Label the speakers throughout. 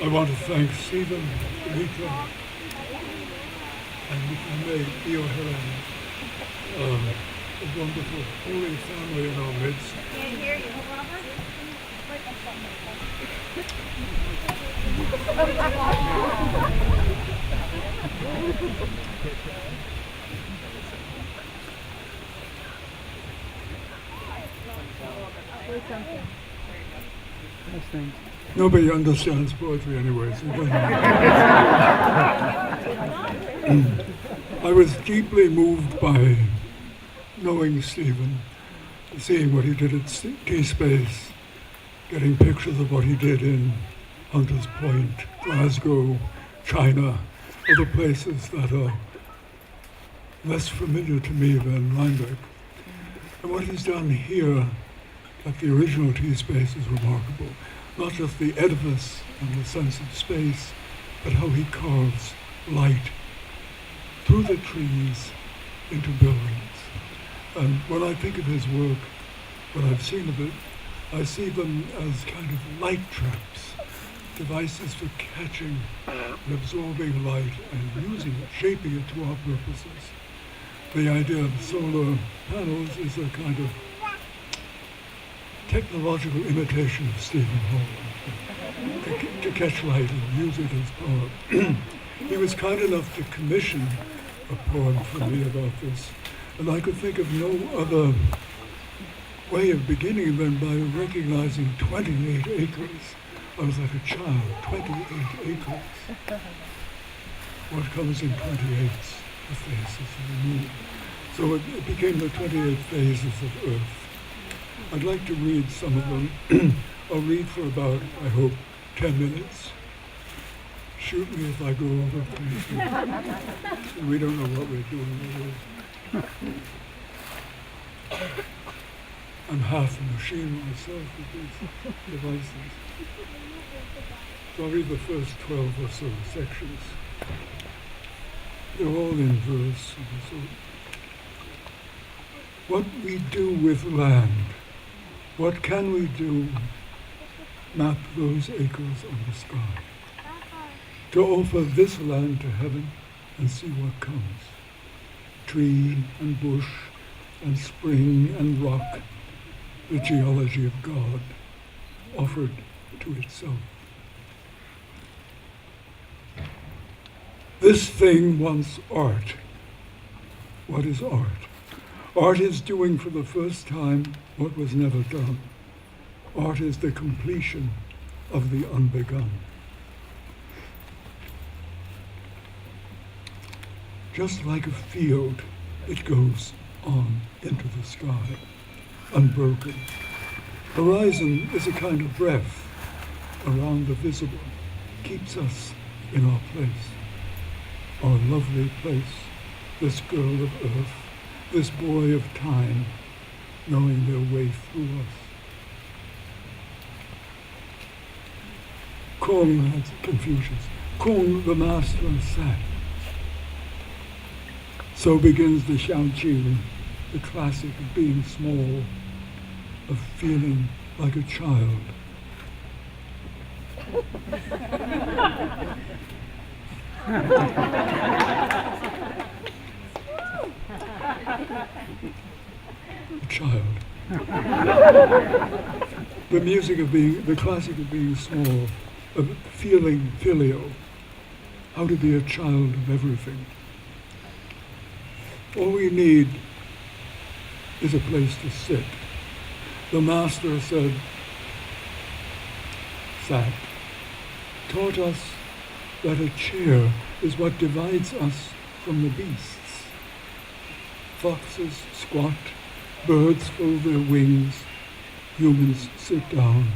Speaker 1: I want to thank Stephen, Rita, and if I may, Theo Helen, a wonderful holy family in our midst.
Speaker 2: Can't hear you.
Speaker 1: Nobody understands poetry anyway, so it doesn't I was deeply moved by knowing Stephen, seeing what he did at T-Space, getting pictures of what he did in Hunters Point, Glasgow, China, other places that are less familiar to me than Rhinebeck. And what he's done here at the original T-Space is remarkable. Not just the edifice and the sense of space, but how he carves light through the trees into buildings. And when I think of his work, what I've seen of it, I see them as kind of light traps, devices for catching and absorbing light and using it, shaping it to our purposes. The idea of solar panels is a kind of technological imitation of Stephen Hall, to catch light and use it as poem. He was kind enough to commission a poem for me about this, and I could think of no other way of beginning than by recognizing 28 acres. I was like a child, 28 acres. What comes in 28s? The phases of the moon. So it became the 28 phases of Earth. I'd like to read some of them. I'll read for about, I hope, 10 minutes. Shoot me if I go over, please. We don't know what we're doing. I'm half a machine myself with these devices. So I'll read the first 12 or so sections. They're all in verse. So what we do with land, what can we do? Map those acres on the sky. To offer this land to heaven and see what comes. Tree and bush and spring and rock, the geology of God offered to itself. This thing wants art. What is art? Art is doing for the first time what was never done. Art is the completion of the unbegun. Just like a field, it goes on into the sky, unbroken. Horizon is a kind of breath around the visible, keeps us in our place, our lovely place, this girl of earth, this boy of time, knowing their way through us. Kung had Confucius. Kung, the master, sat. So begins the Xiaoqing, the classic of being small, of feeling like a child. A child. The music of being, the classic of being small, of feeling filial, how to be a child of everything. All we need is a place to sit. The master said, sat, taught us that a chair is what divides us from the beasts. Foxes squat, birds fold their wings, humans sit down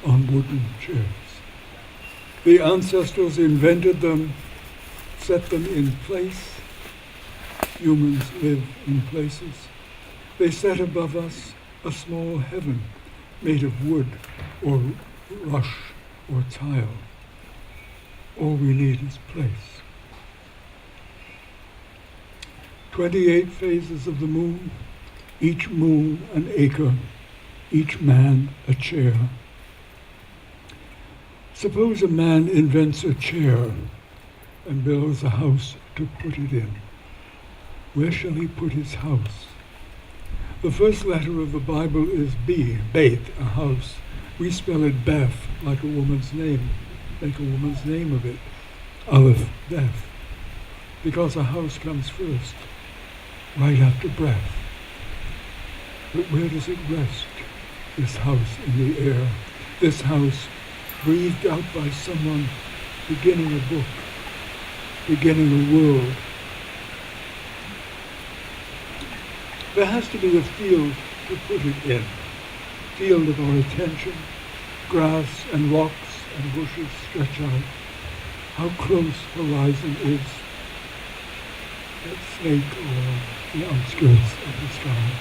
Speaker 1: on wooden chairs. The ancestors invented them, set them in place. Humans live in places. They set above us a small heaven made of wood or rush or tile. All we need is place. 28 phases of the moon, each moon an acre, each man a chair. Suppose a man invents a chair and builds a house to put it in. Where shall he put his house? The first letter of the Bible is B, Beit, a house. We spell it Beth, like a woman's name. Make a woman's name of it. Aleph, Beth. Because a house comes first, right after breath. But where does it rest, this house in the air? This house breathed out by someone beginning a book, beginning a world. There has to be a field to put it in. Field of our attention. Grass and rocks and bushes stretch out. How close horizon is. That snake or the outskirts of the sky.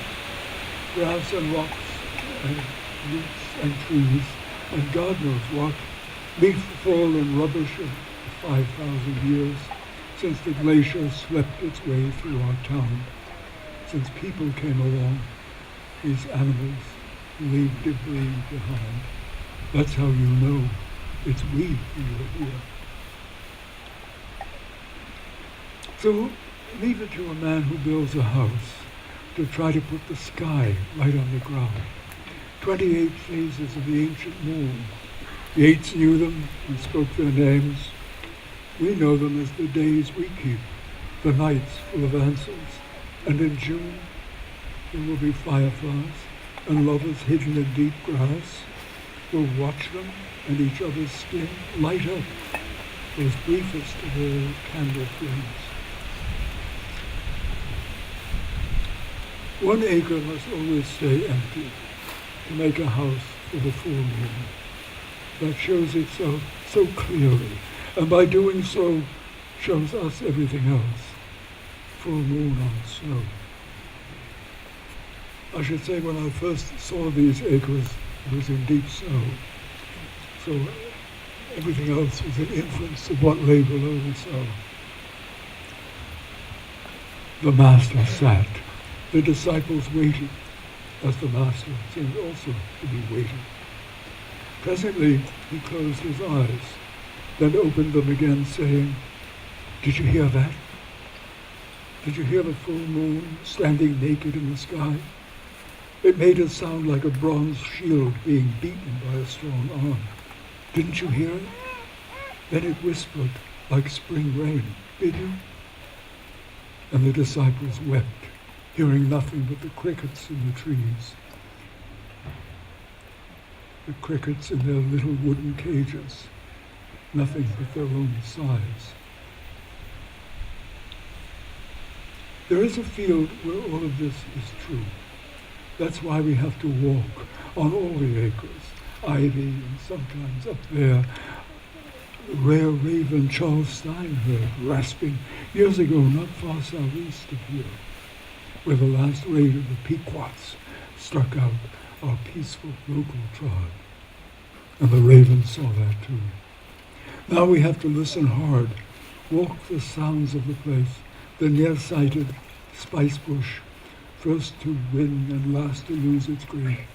Speaker 1: Grass and rocks and roots and trees and God knows what. Leaf fall and rubbish of 5,000 years since the glacier swept its way through our town. Since people came along, these animals leave debris behind. That's how you know it's we who are here. So leave it to a man who builds a house to try to put the sky right on the ground. 28 phases of the ancient moon. The Yeats knew them and spoke their names. We know them as the days we keep, the nights full of answers. And in June, there will be fireflies and lovers hidden in deep grass. We'll watch them and each other's skin light up, those briefest of all candle flames. 1 acre must always stay empty to make a house for the full moon. That shows itself so clearly, and by doing so, shows us everything else. Full moon on snow. I should say when I first saw these acres, it was in deep snow. So everything else was an inference of what lay below the snow. The Master sat. The disciples waited, as the Master seemed also to be waiting. Presently, he closed his eyes, then opened them again, saying, "Did you hear that? Did you hear the full moon standing naked in the sky? It made a sound like a bronze shield being beaten by a strong arm. Didn't you hear it? Then it whispered like spring rain. Did you?" And the disciples wept, hearing nothing but the crickets in the trees. The crickets in their little wooden cages, nothing but their own sighs. There is a field where all of this is true. That's why we have to walk on all the acres, ivy, and sometimes up there, the rare raven Charles Stein heard rasping years ago not far southeast of here, where the last raid of the Pequots struck out our peaceful local tribe. And the raven saw that too. Now we have to listen hard, walk the sounds of the place, the near-sighted spice bush, first to win and last to lose its green.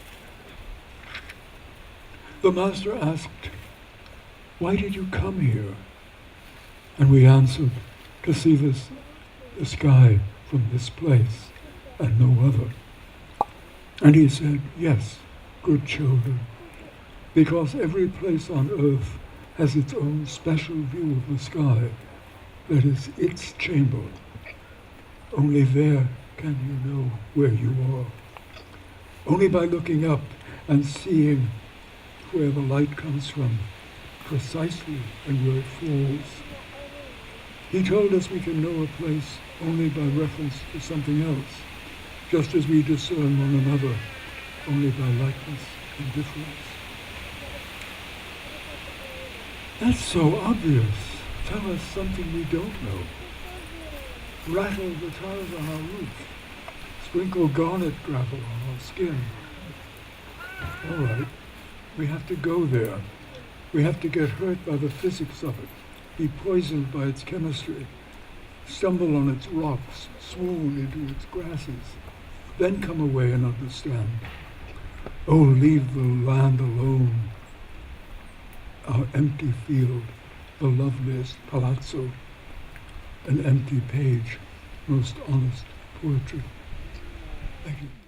Speaker 1: The Master asked, "Why did you come here?" And we answered, "To see the sky from this place and no other." And he said, "Yes, good children, because every place on earth has its own special view of the sky, that is its chamber. Only there can you know where you are. Only by looking up and seeing where the light comes from, precisely, and where it falls. He told us we can know a place only by reference to something else, just as we discern one another only by likeness and difference." That's so obvious. Tell us something we don't know. Rattle the tiles on our roof. Sprinkle garnet gravel on our skin. All right, we have to go there. We have to get hurt by the physics of it, be poisoned by its chemistry, stumble on its rocks, swoon into its grasses, then come away and understand. Oh, leave the land alone. our empty field, the loveliest palazzo, an empty page, most honest poetry. Thank you.